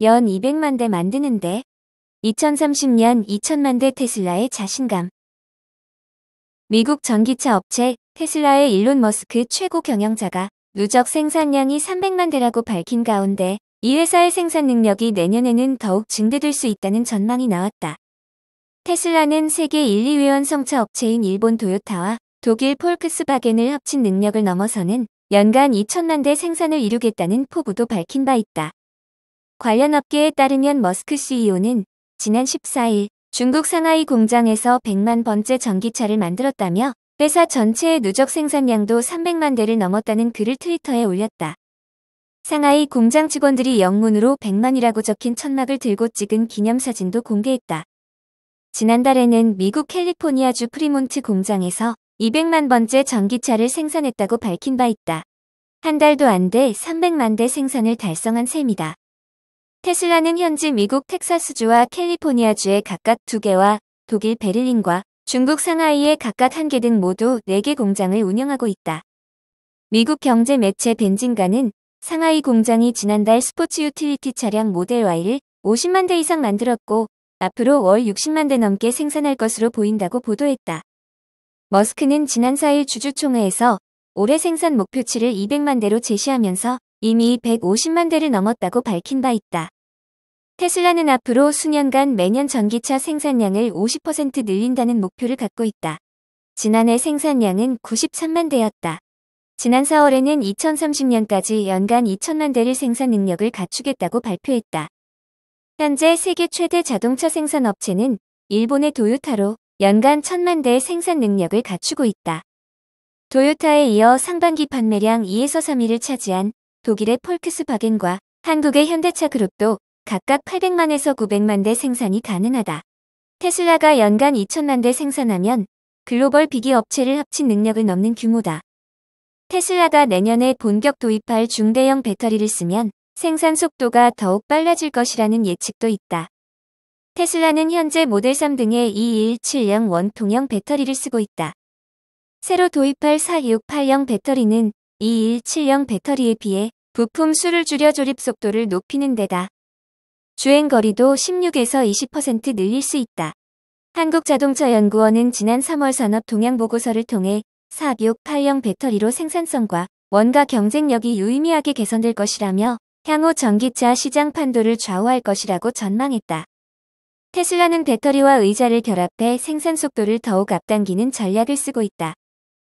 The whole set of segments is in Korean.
연 200만 대 만드는데 2030년 2천만 대 테슬라의 자신감. 미국 전기차 업체 테슬라의 일론 머스크 최고 경영자가 누적 생산량이 300만 대라고 밝힌 가운데 이 회사의 생산 능력이 내년에는 더욱 증대될 수 있다는 전망이 나왔다. 테슬라는 세계 1, 2위 완성차 업체인 일본 도요타와 독일 폴크스바겐을 합친 능력을 넘어서는 연간 2천만 대 생산을 이루겠다는 포부도 밝힌 바 있다. 관련 업계에 따르면 머스크 CEO는 지난 14일 중국 상하이 공장에서 100만 번째 전기차를 만들었다며 회사 전체의 누적 생산량도 300만 대를 넘었다는 글을 트위터에 올렸다. 상하이 공장 직원들이 영문으로 100만이라고 적힌 천막을 들고 찍은 기념사진도 공개했다. 지난달에는 미국 캘리포니아주 프리몬트 공장에서 200만 번째 전기차를 생산했다고 밝힌 바 있다. 한 달도 안 돼 300만 대 생산을 달성한 셈이다. 테슬라는 현재 미국 텍사스주와 캘리포니아주에 각각 2개와 독일 베를린과 중국 상하이에 각각 1개 등 모두 4개 공장을 운영하고 있다. 미국 경제 매체 벤진가는 상하이 공장이 지난달 스포츠 유틸리티 차량 모델 Y를 50만 대 이상 만들었고 앞으로 월 60만 대 넘게 생산할 것으로 보인다고 보도했다. 머스크는 지난 4일 주주총회에서 올해 생산 목표치를 200만 대로 제시하면서 이미 150만 대를 넘었다고 밝힌 바 있다. 테슬라는 앞으로 수년간 매년 전기차 생산량을 50% 늘린다는 목표를 갖고 있다. 지난해 생산량은 93만 대였다. 지난 4월에는 2030년까지 연간 2천만 대를 생산 능력을 갖추겠다고 발표했다. 현재 세계 최대 자동차 생산 업체는 일본의 도요타로 연간 1,000만 대의 생산 능력을 갖추고 있다. 도요타에 이어 상반기 판매량 2에서 3위를 차지한 독일의 폴크스바겐과 한국의 현대차 그룹도 각각 800만에서 900만 대 생산이 가능하다. 테슬라가 연간 2천만 대 생산하면 글로벌 비기 업체를 합친 능력을 넘는 규모다. 테슬라가 내년에 본격 도입할 중대형 배터리를 쓰면 생산 속도가 더욱 빨라질 것이라는 예측도 있다. 테슬라는 현재 모델 3 등의 2170 원통형 배터리를 쓰고 있다. 새로 도입할 4680 배터리는 2170 배터리에 비해 부품 수를 줄여 조립 속도를 높이는 데다 주행거리도 16에서 20% 늘릴 수 있다. 한국자동차연구원은 지난 3월 산업 동향 보고서를 통해 4680 배터리로 생산성과 원가 경쟁력이 유의미하게 개선될 것이라며 향후 전기차 시장 판도를 좌우할 것이라고 전망했다. 테슬라는 배터리와 의자를 결합해 생산 속도를 더욱 앞당기는 전략을 쓰고 있다.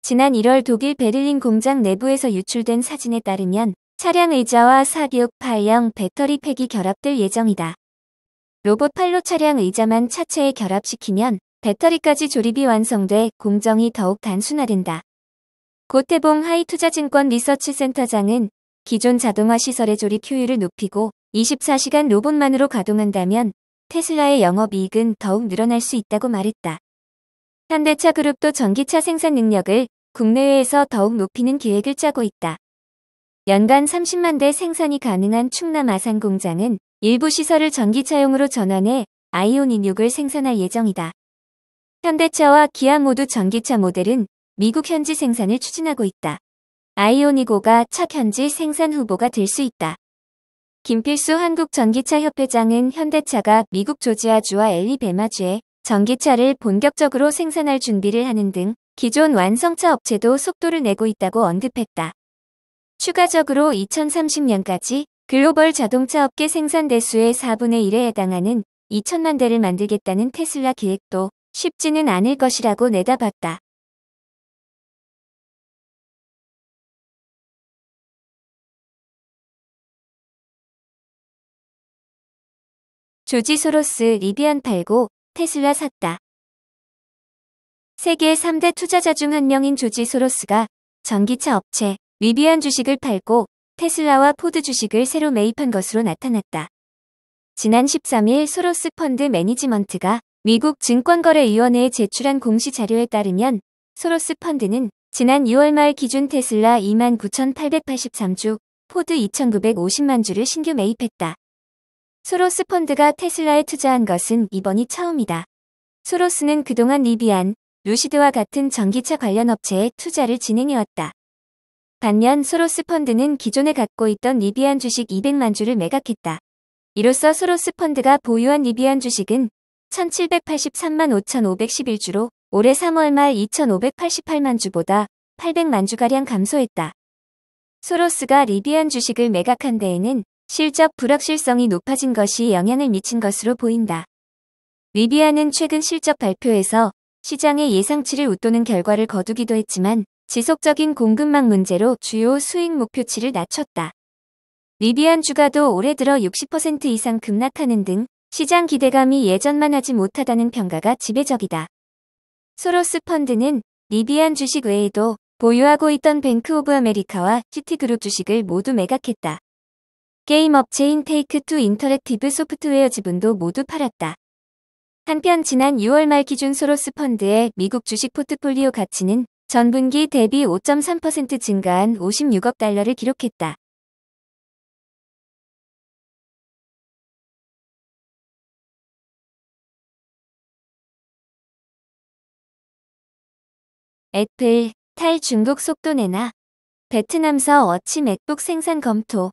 지난 1월 독일 베를린 공장 내부에서 유출된 사진에 따르면 차량 의자와 4680 배터리 팩이 결합될 예정이다. 로봇 팔로 차량 의자만 차체에 결합시키면 배터리까지 조립이 완성돼 공정이 더욱 단순화된다. 고태봉 하이투자증권 리서치센터장은 기존 자동화 시설의 조립 효율을 높이고 24시간 로봇만으로 가동한다면 테슬라의 영업이익은 더욱 늘어날 수 있다고 말했다. 현대차 그룹도 전기차 생산 능력을 국내외에서 더욱 높이는 계획을 짜고 있다. 연간 30만 대 생산이 가능한 충남 아산 공장은 일부 시설을 전기차용으로 전환해 아이오닉 6을 생산할 예정이다. 현대차와 기아 모두 전기차 모델은 미국 현지 생산을 추진하고 있다. 아이오닉 5가 첫 현지 생산 후보가 될 수 있다. 김필수 한국전기차협회장은 현대차가 미국 조지아주와 앨리베마주에 전기차를 본격적으로 생산할 준비를 하는 등 기존 완성차 업체도 속도를 내고 있다고 언급했다. 추가적으로 2030년까지 글로벌 자동차 업계 생산 대수의 4분의 1에 해당하는 2천만 대를 만들겠다는 테슬라 계획도 쉽지는 않을 것이라고 내다봤다. 조지 소로스 리비안 팔고 테슬라 샀다. 세계 3대 투자자 중 한 명인 조지 소로스가 전기차 업체 리비안 주식을 팔고 테슬라와 포드 주식을 새로 매입한 것으로 나타났다. 지난 13일 소로스 펀드 매니지먼트가 미국 증권거래위원회에 제출한 공시 자료에 따르면 소로스 펀드는 지난 6월 말 기준 테슬라 29,883주, 포드 2,950만 주를 신규 매입했다. 소로스 펀드가 테슬라에 투자한 것은 이번이 처음이다. 소로스는 그동안 리비안, 루시드와 같은 전기차 관련 업체에 투자를 진행해왔다. 반면 소로스 펀드는 기존에 갖고 있던 리비안 주식 200만 주를 매각했다. 이로써 소로스 펀드가 보유한 리비안 주식은 1783만 5,511주로 올해 3월 말 2,588만 주보다 800만 주가량 감소했다. 소로스가 리비안 주식을 매각한 데에는 실적 불확실성이 높아진 것이 영향을 미친 것으로 보인다. 리비안은 최근 실적 발표에서 시장의 예상치를 웃도는 결과를 거두기도 했지만 지속적인 공급망 문제로 주요 수익 목표치를 낮췄다. 리비안 주가도 올해 들어 60% 이상 급락하는 등 시장 기대감이 예전만 하지 못하다는 평가가 지배적이다. 소로스 펀드는 리비안 주식 외에도 보유하고 있던 뱅크 오브 아메리카와 시티그룹 주식을 모두 매각했다. 게임 업체인 테이크2 인터랙티브 소프트웨어 지분도 모두 팔았다. 한편 지난 6월 말 기준 소로스 펀드의 미국 주식 포트폴리오 가치는 전분기 대비 5.3% 증가한 56억 달러를 기록했다. 애플, 탈중국 속도 내나. 베트남서 워치 맥북 생산 검토.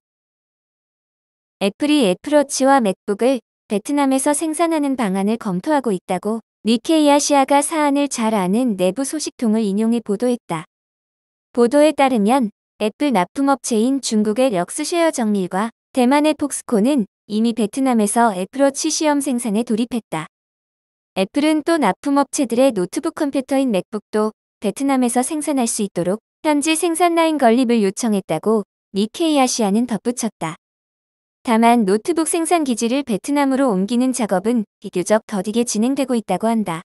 애플이 애플워치와 맥북을 베트남에서 생산하는 방안을 검토하고 있다고 니케이 아시아가 사안을 잘 아는 내부 소식통을 인용해 보도했다. 보도에 따르면 애플 납품업체인 중국의 럭스쉐어 정밀과 대만의 폭스콘은 이미 베트남에서 애플워치 시험 생산에 돌입했다. 애플은 또 납품업체들의 노트북 컴퓨터인 맥북도 베트남에서 생산할 수 있도록 현지 생산 라인 건립을 요청했다고 니케이 아시아는 덧붙였다. 다만 노트북 생산 기지를 베트남으로 옮기는 작업은 비교적 더디게 진행되고 있다고 한다.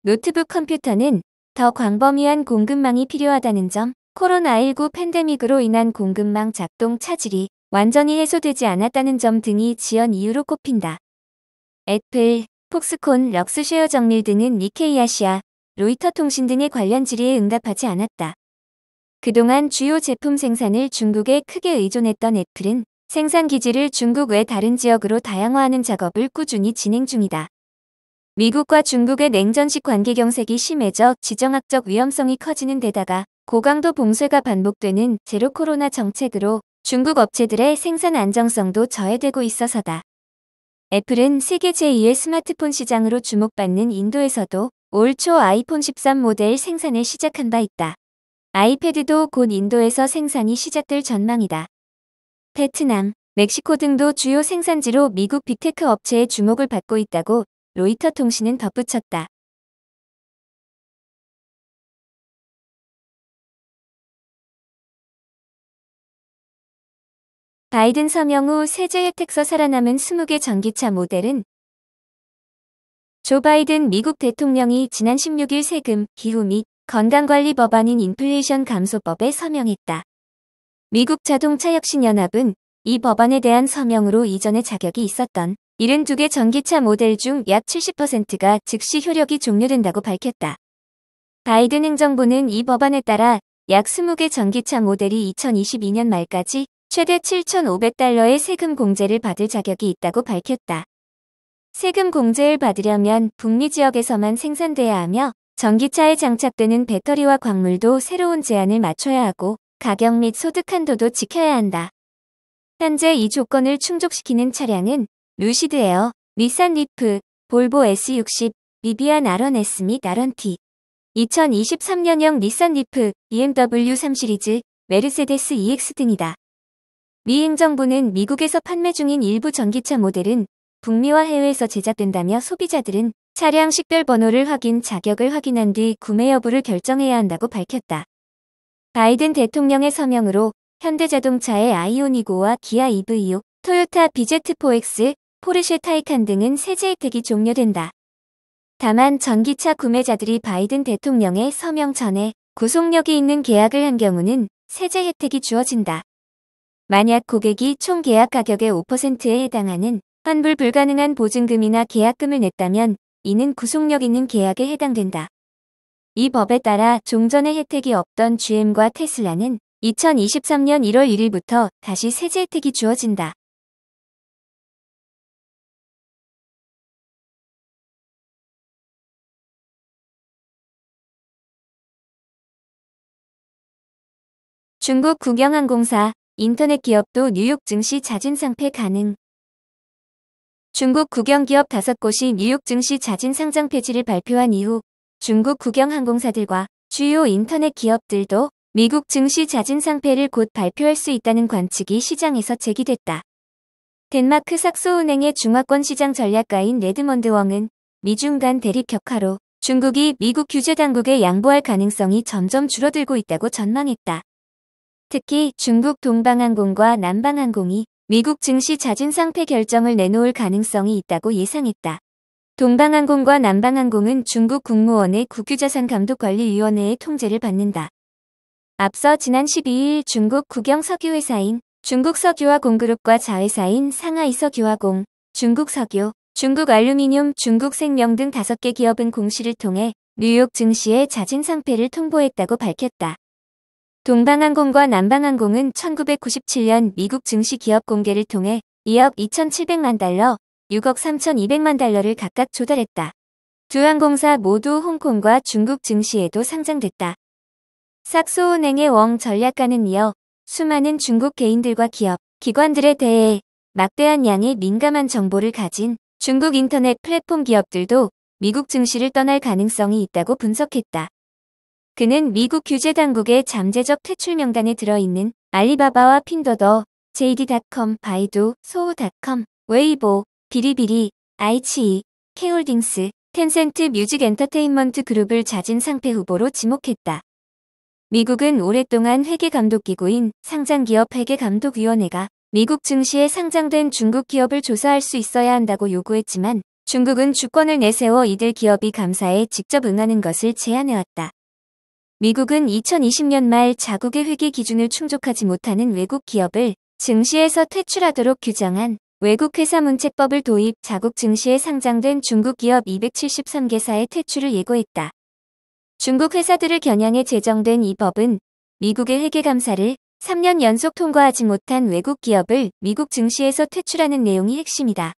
노트북 컴퓨터는 더 광범위한 공급망이 필요하다는 점, 코로나19 팬데믹으로 인한 공급망 작동 차질이 완전히 해소되지 않았다는 점 등이 지연 이유로 꼽힌다. 애플, 폭스콘, 럭스쉐어 정밀 등은 니케이 아시아, 로이터 통신 등의 관련 질의에 응답하지 않았다. 그동안 주요 제품 생산을 중국에 크게 의존했던 애플은 생산 기지를 중국 외 다른 지역으로 다양화하는 작업을 꾸준히 진행 중이다. 미국과 중국의 냉전식 관계 경색이 심해져 지정학적 위험성이 커지는 데다가 고강도 봉쇄가 반복되는 제로 코로나 정책으로 중국 업체들의 생산 안정성도 저해되고 있어서다. 애플은 세계 제2의 스마트폰 시장으로 주목받는 인도에서도 올 초 아이폰 13 모델 생산을 시작한 바 있다. 아이패드도 곧 인도에서 생산이 시작될 전망이다. 베트남, 멕시코 등도 주요 생산지로 미국 빅테크 업체의 주목을 받고 있다고 로이터 통신은 덧붙였다. 바이든 서명 후 세제 혜택서 살아남은 20개 전기차 모델은 조 바이든 미국 대통령이 지난 16일 세금, 기후 및 건강관리 법안인 인플레이션 감소법에 서명했다. 미국 자동차혁신연합은 이 법안에 대한 서명으로 이전에 자격이 있었던 72개 전기차 모델 중 약 70%가 즉시 효력이 종료된다고 밝혔다. 바이든 행정부는 이 법안에 따라 약 20개 전기차 모델이 2022년 말까지 최대 7,500달러의 세금 공제를 받을 자격이 있다고 밝혔다. 세금 공제를 받으려면 북미 지역에서만 생산돼야 하며 전기차에 장착되는 배터리와 광물도 새로운 제한을 맞춰야 하고 가격 및 소득 한도도 지켜야 한다. 현재 이 조건을 충족시키는 차량은 루시드 에어, 닛산 리프, 볼보 S60, 리비안 R1S 및 R1T, 2023년형 닛산 리프, BMW 3 시리즈, 메르세데스 EX 등이다. 미 행정부는 미국에서 판매 중인 일부 전기차 모델은 북미와 해외에서 제작된다며 소비자들은 차량 식별 번호를 확인, 자격을 확인한 뒤 구매 여부를 결정해야 한다고 밝혔다. 바이든 대통령의 서명으로 현대자동차의 아이오닉5와 기아 EV6, 토요타 BZ4X, 포르쉐 타이칸 등은 세제 혜택이 종료된다. 다만 전기차 구매자들이 바이든 대통령의 서명 전에 구속력이 있는 계약을 한 경우는 세제 혜택이 주어진다. 만약 고객이 총 계약 가격의 5%에 해당하는 환불 불가능한 보증금이나 계약금을 냈다면 이는 구속력 있는 계약에 해당된다. 이 법에 따라 종전에 혜택이 없던 GM과 테슬라는 2023년 1월 1일부터 다시 세제 혜택이 주어진다. 중국 국영항공사, 인터넷 기업도 뉴욕 증시 자진 상폐 가능. 중국 국영기업 5곳이 뉴욕 증시 자진 상장 폐지를 발표한 이후 중국 국영항공사들과 주요 인터넷 기업들도 미국 증시 자진 상패를 곧 발표할 수 있다는 관측이 시장에서 제기됐다. 덴마크 sakso은행의 중화권 시장 전략가인 레드먼드 웡은 미중 간 대립 격화로 중국이 미국 규제 당국에 양보할 가능성이 점점 줄어들고 있다고 전망했다. 특히 중국 동방항공과 남방항공이 미국 증시 자진 상패 결정을 내놓을 가능성이 있다고 예상했다. 동방항공과 남방항공은 중국 국무원의 국유자산감독관리위원회의 통제를 받는다. 앞서 지난 12일 중국 국영석유회사인 중국석유화공그룹과 자회사인 상하이석유화공, 중국석유, 중국알루미늄, 중국생명 등 5개 기업은 공시를 통해 뉴욕 증시의 자진 상패를 통보했다고 밝혔다. 동방항공과 남방항공은 1997년 미국 증시 기업 공개를 통해 2억 2,700만 달러, 6억 3,200만 달러를 각각 조달했다. 두 항공사 모두 홍콩과 중국 증시에도 상장됐다. sakso은행의 웡 전략가는 이어 수많은 중국 개인들과 기업, 기관들에 대해 막대한 양의 민감한 정보를 가진 중국 인터넷 플랫폼 기업들도 미국 증시를 떠날 가능성이 있다고 분석했다. 그는 미국 규제 당국의 잠재적 퇴출 명단에 들어있는 알리바바와 핀도더, JD.com, 바이두, 소우.com, 웨이보, 비리비리, 아이치이, K홀딩스, 텐센트 뮤직 엔터테인먼트 그룹을 자진 상패 후보로 지목했다. 미국은 오랫동안 회계감독기구인 상장기업 회계감독위원회가 미국 증시에 상장된 중국 기업을 조사할 수 있어야 한다고 요구했지만 중국은 주권을 내세워 이들 기업이 감사에 직접 응하는 것을 제안해왔다. 미국은 2020년 말 자국의 회계 기준을 충족하지 못하는 외국 기업을 증시에서 퇴출하도록 규정한 외국회사 문책법을 도입, 자국 증시에 상장된 중국 기업 273개사의 퇴출을 예고했다. 중국 회사들을 겨냥해 제정된 이 법은 미국의 회계감사를 3년 연속 통과하지 못한 외국 기업을 미국 증시에서 퇴출하는 내용이 핵심이다.